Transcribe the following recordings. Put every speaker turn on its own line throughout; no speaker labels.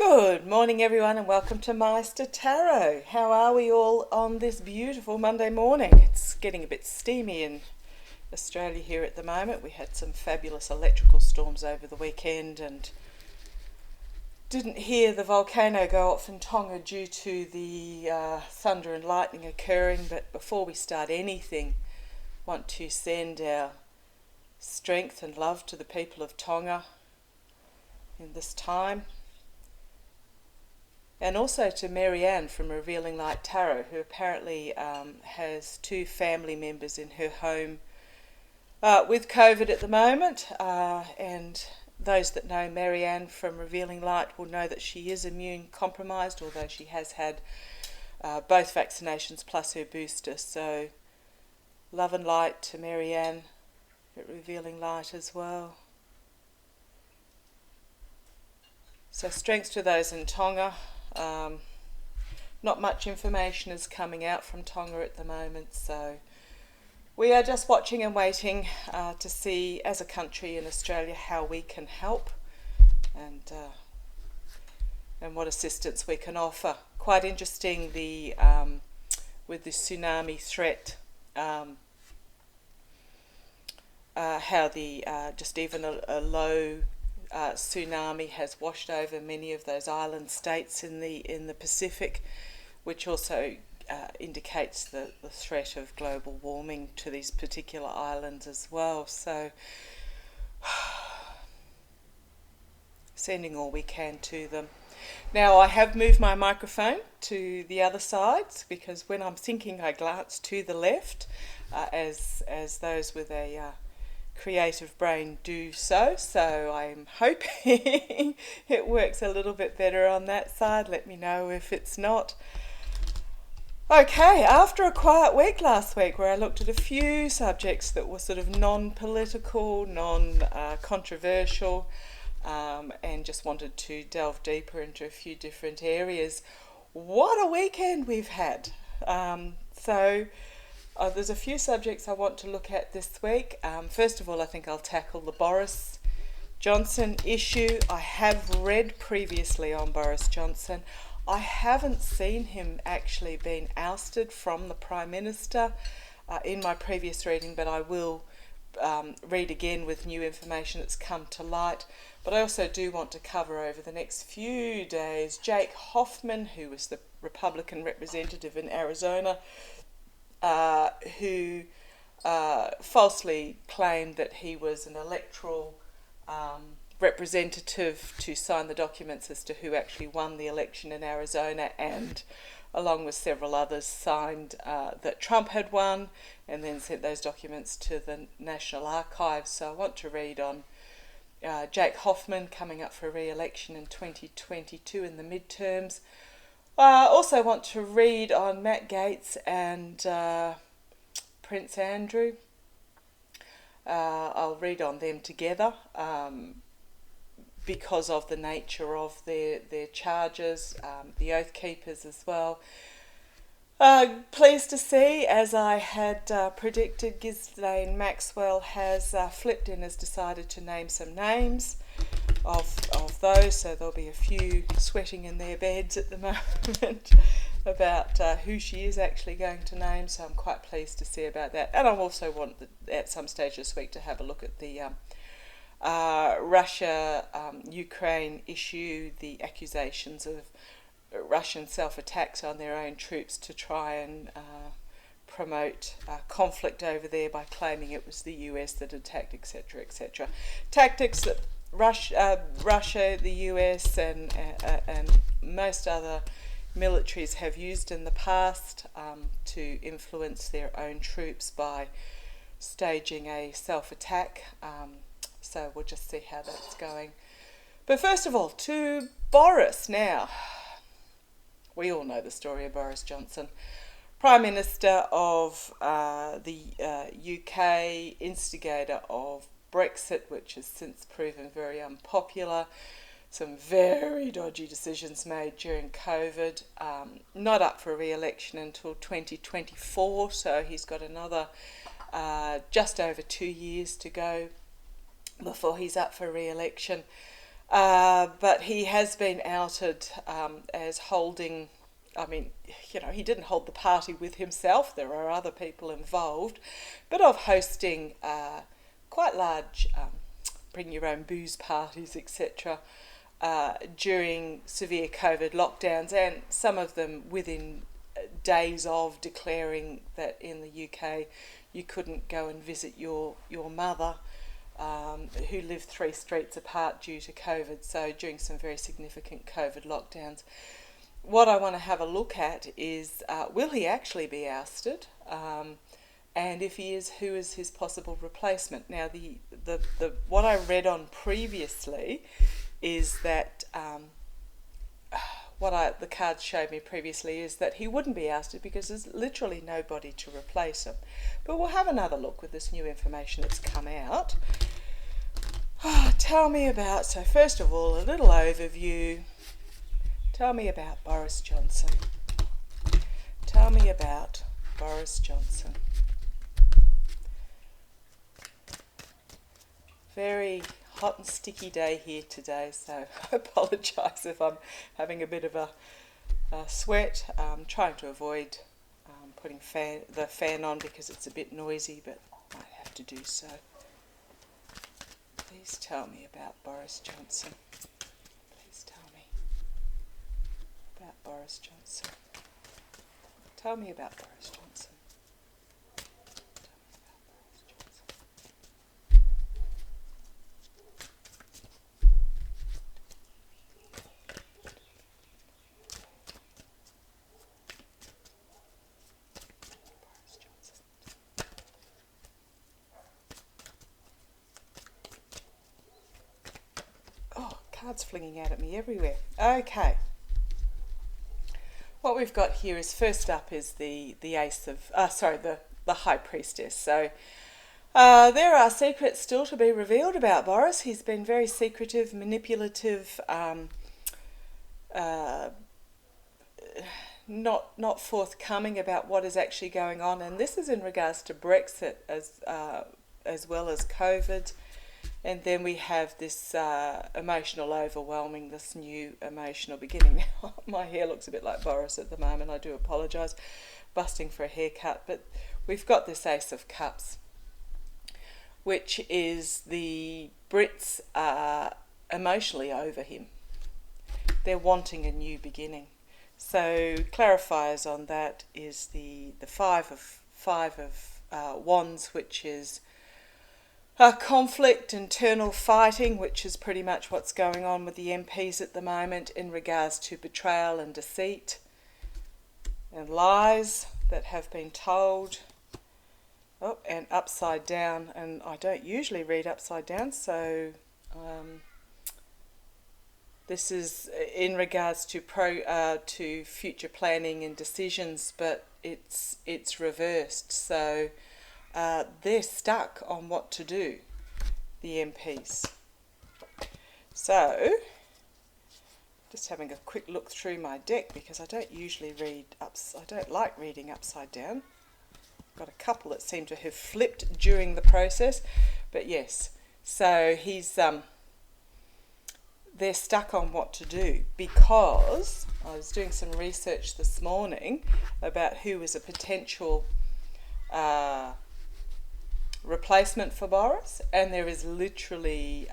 Good morning, everyone, and welcome to Meister Tarot. How are we all on this beautiful Monday morning? It's getting a bit steamy in Australia here at the moment. We had some fabulous electrical storms over the weekend and didn't hear the volcano go off in Tonga due to the thunder and lightning occurring. But before we start anything, want to send our strength and love to the people of Tonga in this time. And also to Maryanne from Revealing Light Tarot, who apparently has two family members in her home with COVID at the moment. And those that know Maryanne from Revealing Light will know that she is immune compromised, although she has had both vaccinations plus her booster. So love and light to Maryanne at Revealing Light as well. So strength to those in Tonga. Not much information is coming out from Tonga at the moment, so we are just watching and waiting to see, as a country in Australia, how we can help and what assistance we can offer. Quite interesting with the tsunami threat, how the just even a low tsunami has washed over many of those island states in the Pacific, which also indicates the threat of global warming to these particular islands as well. So sending all we can to them. Now, I have moved my microphone to the other side because when I'm thinking I glance to the left, as those with a creative brain do so I'm hoping it works a little bit better on that side. Let me know if it's not. Okay, after a quiet week last week where I looked at a few subjects that were sort of non-political, non-controversial, and just wanted to delve deeper into a few different areas, what a weekend we've had. There's a few subjects I want to look at this week. First of all, I think I'll tackle the Boris Johnson issue. I have read previously on Boris Johnson. I haven't seen him actually being ousted from the Prime Minister in my previous reading, but I will read again with new information that's come to light. But I also do want to cover over the next few days Jake Hoffman, who was the Republican representative in Arizona, who falsely claimed that he was an electoral representative to sign the documents as to who actually won the election in Arizona, and along with several others signed that Trump had won and then sent those documents to the National Archives. So I want to read on Jake Hoffman coming up for re-election in 2022 in the midterms. I also want to read on Matt Gaetz and Prince Andrew. I'll read on them together because of the nature of their charges, the Oath Keepers as well. Pleased to see, as I had predicted, Ghislaine Maxwell has flipped and has decided to name some names of those, so there'll be a few sweating in their beds at the moment about who she is actually going to name, so I'm quite pleased to see about that. And I also want at some stage this week to have a look at the Russia-Ukraine issue, the accusations of Russian self-attacks on their own troops to try and promote conflict over there by claiming it was the US that attacked, etc., etc. Tactics that Russia, the US, and most other militaries have used in the past to influence their own troops by staging a self-attack. So we'll just see how that's going. But first of all, to Boris now. We all know the story of Boris Johnson, Prime Minister of the UK, instigator of Brexit, which has since proven very unpopular. Some very dodgy decisions made during COVID. Not up for re-election until 2024, so he's got another just over 2 years to go before he's up for re-election. But he has been outed as holding, I mean, he didn't hold the party with himself, there are other people involved, but of hosting quite large bring your own booze parties, etc., during severe COVID lockdowns, and some of them within days of declaring that in the UK you couldn't go and visit your mother, who lived 3 streets apart due to COVID, so during some very significant COVID lockdowns. What I want to have a look at is, will he actually be ousted? And if he is, who is his possible replacement? Now, the what I read on previously is that the cards showed me previously is that he wouldn't be ousted because there's literally nobody to replace him. But we'll have another look with this new information that's come out. Tell me about, so first of all, a little overview. Tell me about Boris Johnson. Tell me about Boris Johnson. Very hot and sticky day here today, so I apologise if I'm having a bit of a sweat. I'm trying to avoid putting the fan on because it's a bit noisy, but I might have to do so. Please tell me about Boris Johnson. Please tell me about Boris Johnson. Tell me about Boris Johnson. Cards flinging out at me everywhere. Okay. What we've got here is, first up is the ace of, the high priestess. So there are secrets still to be revealed about Boris. He's been very secretive, manipulative, not forthcoming about what is actually going on. And this is in regards to Brexit as well as COVID. And then we have this emotional overwhelming, this new emotional beginning. My hair looks a bit like Boris at the moment, I do apologise, busting for a haircut. But we've got this Ace of Cups, which is the Brits are emotionally over him. They're wanting a new beginning. So clarifiers on that is the five of Wands, which is conflict, internal fighting, which is pretty much what's going on with the MPs at the moment in regards to betrayal and deceit and lies that have been told. Oh, and upside down, and I don't usually read upside down, so this is in regards to future planning and decisions, but it's reversed. So they're stuck on what to do, the MPs. So, just having a quick look through my deck because I don't usually I don't like reading upside down. Got a couple that seem to have flipped during the process, but yes. So they're stuck on what to do because I was doing some research this morning about who is a potential replacement for Boris, and there is literally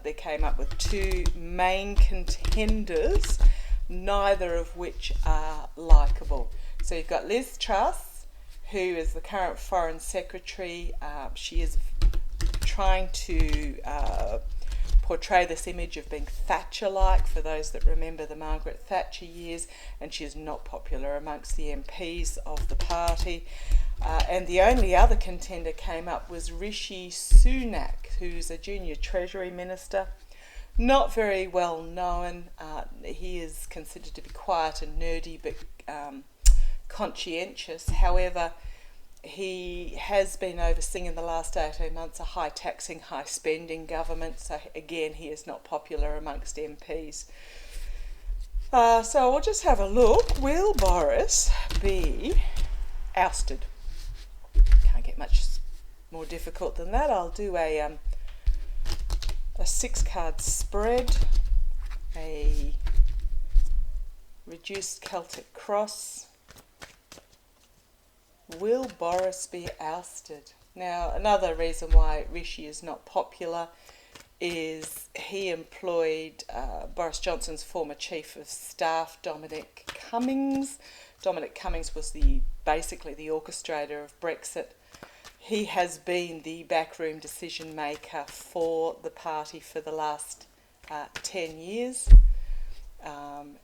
they came up with 2 main contenders, neither of which are likeable. So you've got Liz Truss, who is the current Foreign Secretary. She is trying to portray this image of being Thatcher-like, for those that remember the Margaret Thatcher years, and she is not popular amongst the MPs of the party. And the only other contender came up was Rishi Sunak, who's a junior Treasury Minister. Not very well known. He is considered to be quiet and nerdy, but conscientious. However, he has been overseeing in the last 18 months a high taxing, high spending government. So again, he is not popular amongst MPs. So we'll just have a look. Will Boris be ousted? Can't get much more difficult than that. I'll do a 6-card spread. reduced Celtic cross. Will Boris be ousted? Now, another reason why Rishi is not popular is he employed Boris Johnson's former chief of staff, Dominic Cummings. Dominic Cummings was basically the orchestrator of Brexit. He has been the backroom decision maker for the party for the last 10 years.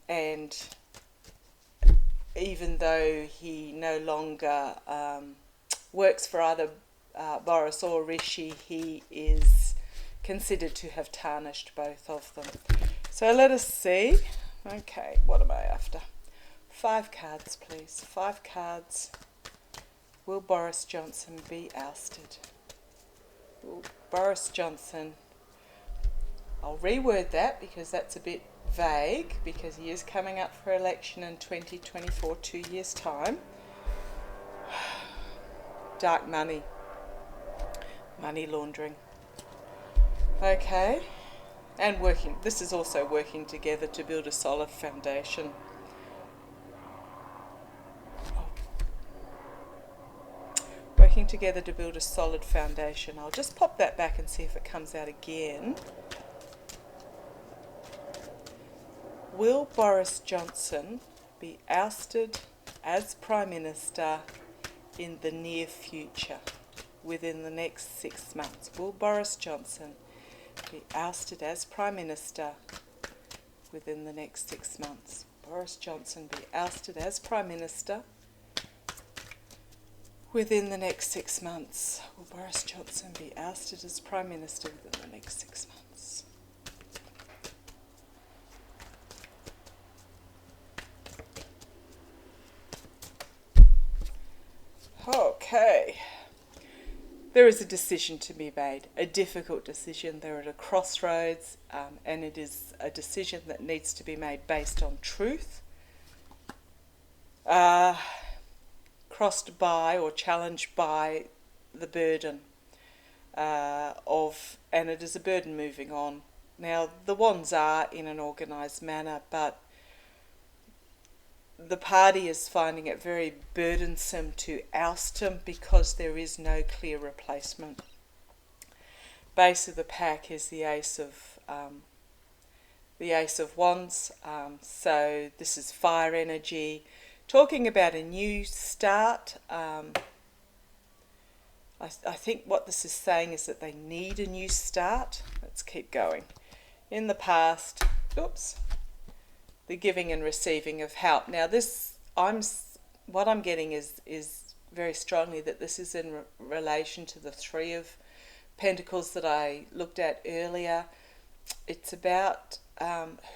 And even though he no longer works for either Boris or Rishi, he is considered to have tarnished both of them. So let us see. Okay, what am I after? 5 cards, please. 5 cards. Will Boris Johnson be ousted? Will Boris Johnson... I'll reword that because that's a bit vague, because he is coming up for election in 2024, 2 years' time. Dark money. Money laundering. Okay. And this is also working together to build a solid foundation. Working together to build a solid foundation. I'll just pop that back and see if it comes out again. Will Boris Johnson be ousted as Prime Minister in the near future, within the next 6 months? Will Boris Johnson be ousted as Prime Minister within the next 6 months? Boris Johnson be ousted as Prime Minister within the next 6 months. Will Boris Johnson be ousted as Prime Minister within the next 6 months? Okay. There is a decision to be made, a difficult decision. They're at a crossroads, and it is a decision that needs to be made based on truth, crossed by or challenged by the burden and it is a burden moving on. Now, the Wands are in an organised manner, but the party is finding it very burdensome to oust him because there is no clear replacement. Base of the pack is the Ace of Wands. So this is fire energy, talking about a new start. I think what this is saying is that they need a new start. Let's keep going. In the past, the giving and receiving of help. Now, what I'm getting is very strongly that this is in relation to the 3 of Pentacles that I looked at earlier. It's about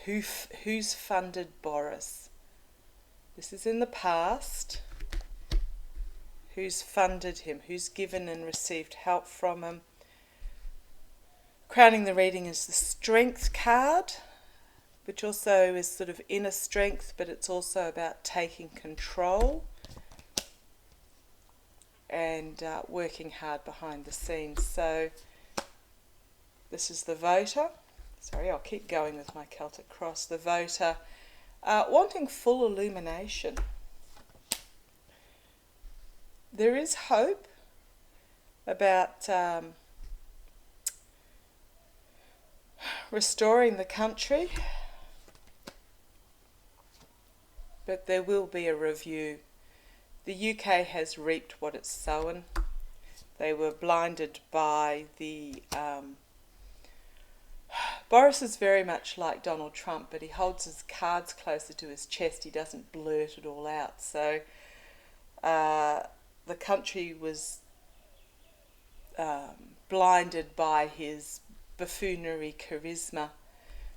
who's funded Boris. This is in the past. Who's funded him? Who's given and received help from him? Crowning the reading is the Strength card, which also is sort of inner strength, but it's also about taking control and working hard behind the scenes. So this is the Voter. Sorry, I'll keep going with my Celtic cross. The Voter, wanting full illumination. There is hope about restoring the country, but there will be a review. The UK has reaped what it's sown. They were blinded by the... Boris is very much like Donald Trump, but he holds his cards closer to his chest. He doesn't blurt it all out. So the country was blinded by his buffoonery charisma,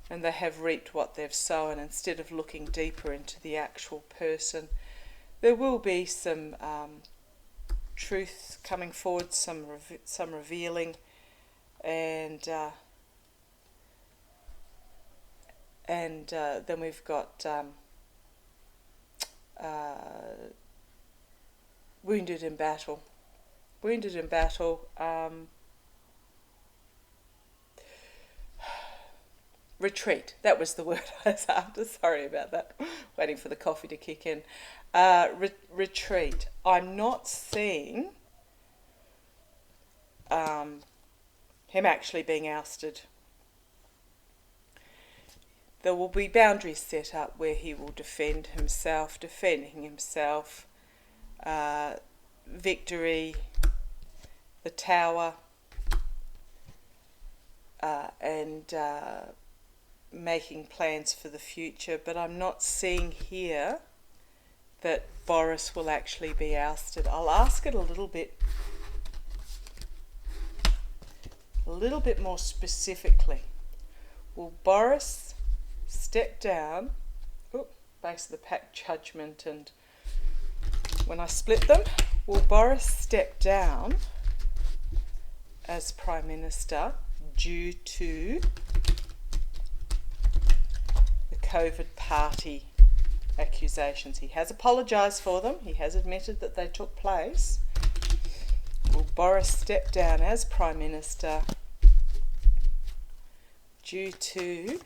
and they have reaped what they've sown instead of looking deeper into the actual person. There will be some truth coming forward, some revealing, and then we've got wounded in battle. Wounded in battle. Retreat. That was the word I was after. Sorry about that. Waiting for the coffee to kick in. Retreat. I'm not seeing him actually being ousted. There will be boundaries set up where he will defending himself, victory, the tower, and making plans for the future. But I'm not seeing here that Boris will actually be ousted. I'll ask it a little bit more specifically. Will Boris step down? Base of the pack judgment, and when I split them, will Boris step down as Prime Minister due to the COVID party accusations? He has apologised for them. He has admitted that they took place. Will Boris step down as Prime Minister due to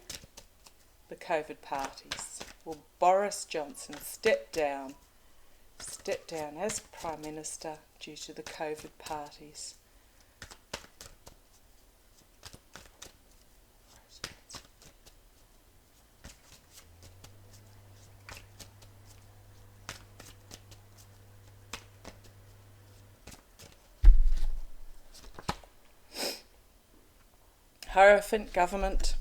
the COVID parties? Will Boris Johnson step down as Prime Minister due to the COVID parties? Hierophant government.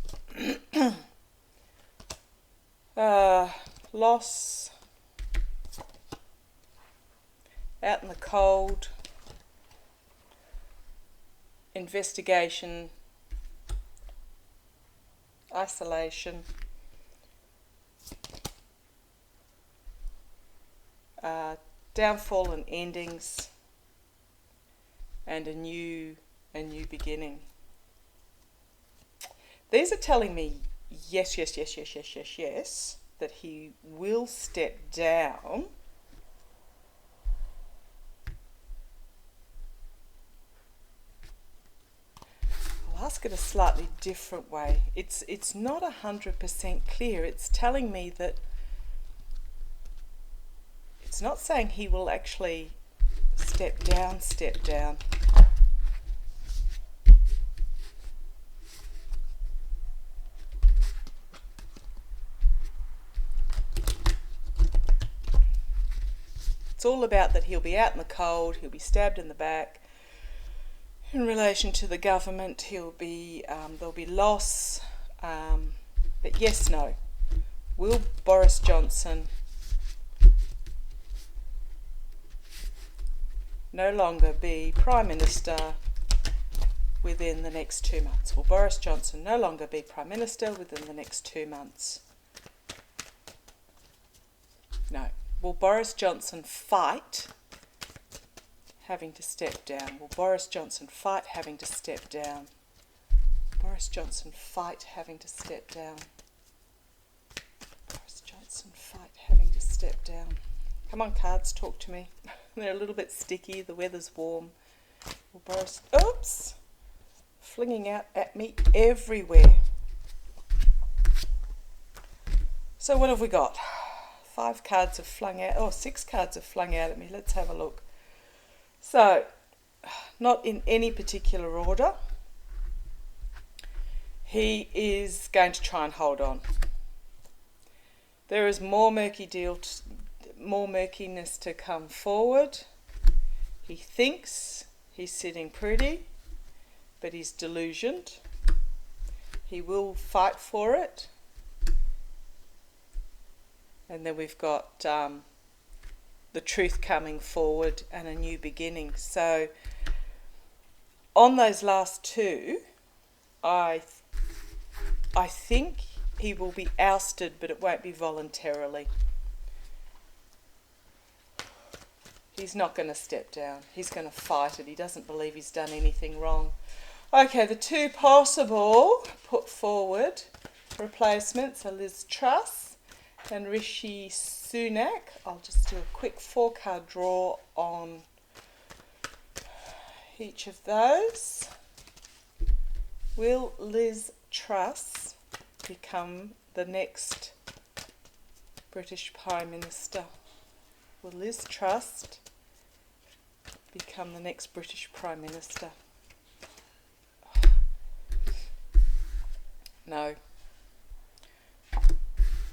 Loss, out in the cold, investigation, isolation, downfall and endings, and a new beginning. These are telling me yes, that he will step down. I'll ask it a slightly different way. It's not 100% clear. It's telling me that it's not saying he will actually step down. It's all about that he'll be out in the cold, he'll be stabbed in the back. In relation to the government, there'll be loss. But yes, no. Will Boris Johnson no longer be Prime Minister within the next 2 months? Will Boris Johnson no longer be Prime Minister within the next 2 months? No. Will Boris Johnson fight having to step down? Will Boris Johnson fight having to step down? Boris Johnson fight having to step down? Boris Johnson fight having to step down? Come on, cards, talk to me. They're a little bit sticky. The weather's warm. Will Boris... Oops! Flinging out at me everywhere. So what have we got? 5 cards have flung out, 6 cards have flung out at me. Let's have a look. So, not in any particular order. He is going to try and hold on. There is more murkiness to come forward. He thinks he's sitting pretty, but he's delusioned. He will fight for it. And then we've got the truth coming forward and a new beginning. So on those last 2, I think he will be ousted, but it won't be voluntarily. He's not going to step down. He's going to fight it. He doesn't believe he's done anything wrong. Okay, the 2 possible put forward replacements are Liz Truss and Rishi Sunak. I'll just do a quick 4-card draw on each of those. Will Liz Truss become the next British Prime Minister? Will Liz Truss become the next British Prime Minister? No.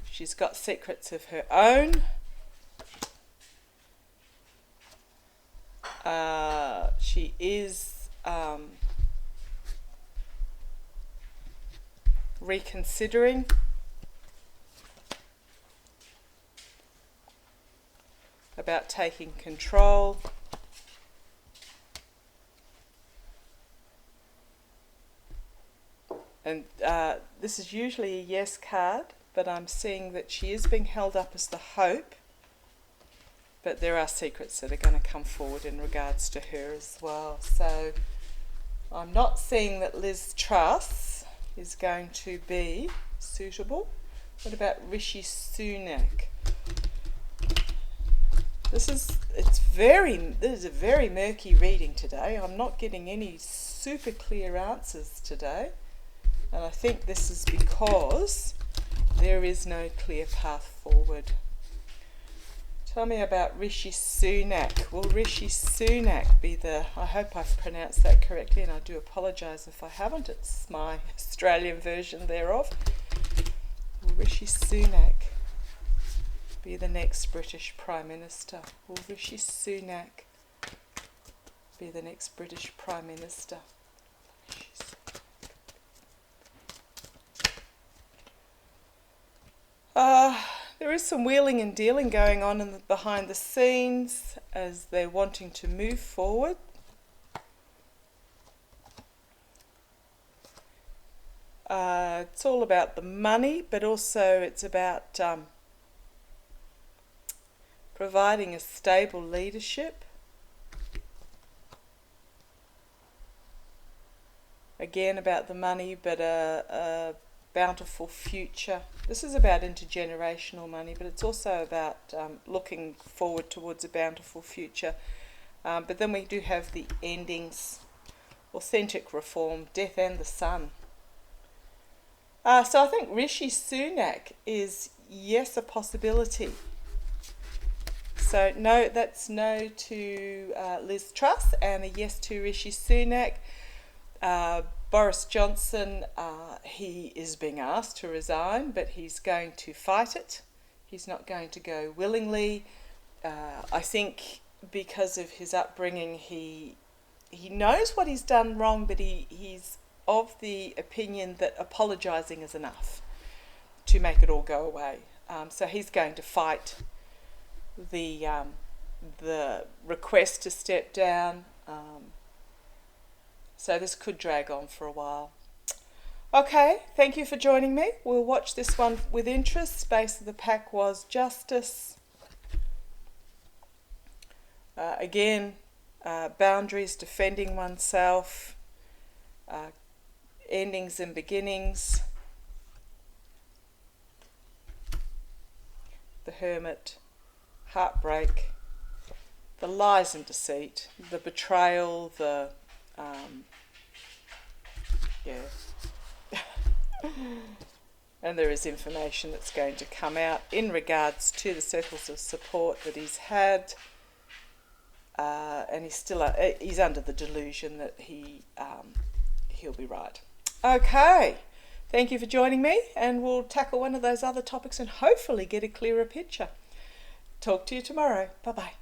She's got secrets of her own. She is reconsidering. About taking control. And this is usually a yes card, but I'm seeing that she is being held up as the hope. But there are secrets that are going to come forward in regards to her as well. So I'm not seeing that Liz Truss is going to be suitable. What about Rishi Sunak? This is a very murky reading today. I'm not getting any super clear answers today. And I think this is because there is no clear path forward. Tell me about Rishi Sunak. Will Rishi Sunak be I hope I've pronounced that correctly, and I do apologise if I haven't. It's my Australian version thereof. Will Rishi Sunak be the next British Prime Minister? Will Rishi Sunak be the next British Prime Minister? There is some wheeling and dealing going on behind the scenes as they're wanting to move forward. It's all about the money, but also it's about providing a stable leadership. Again, about the money, but a bountiful future. This is about intergenerational money, but it's also about looking forward towards a bountiful future. But then we do have the endings: authentic reform, death and the sun. So I think Rishi Sunak is, yes, a possibility. So no, that's no to Liz Truss and a yes to Rishi Sunak. Boris Johnson, he is being asked to resign, but he's going to fight it. He's not going to go willingly. I think because of his upbringing, he knows what he's done wrong, but he's of the opinion that apologising is enough to make it all go away. So he's going to fight the request to step down. So this could drag on for a while. Okay, thank you for joining me. We'll watch this one with interest. Base of the pack was justice. Again, boundaries, defending oneself, endings and beginnings. The Hermit, heartbreak, the lies and deceit, the betrayal, and there is information that's going to come out in regards to the circles of support that he's had, and he's under the delusion that he'll be right. Okay, thank you for joining me, and we'll tackle one of those other topics and hopefully get a clearer picture. Talk to you tomorrow. Bye bye.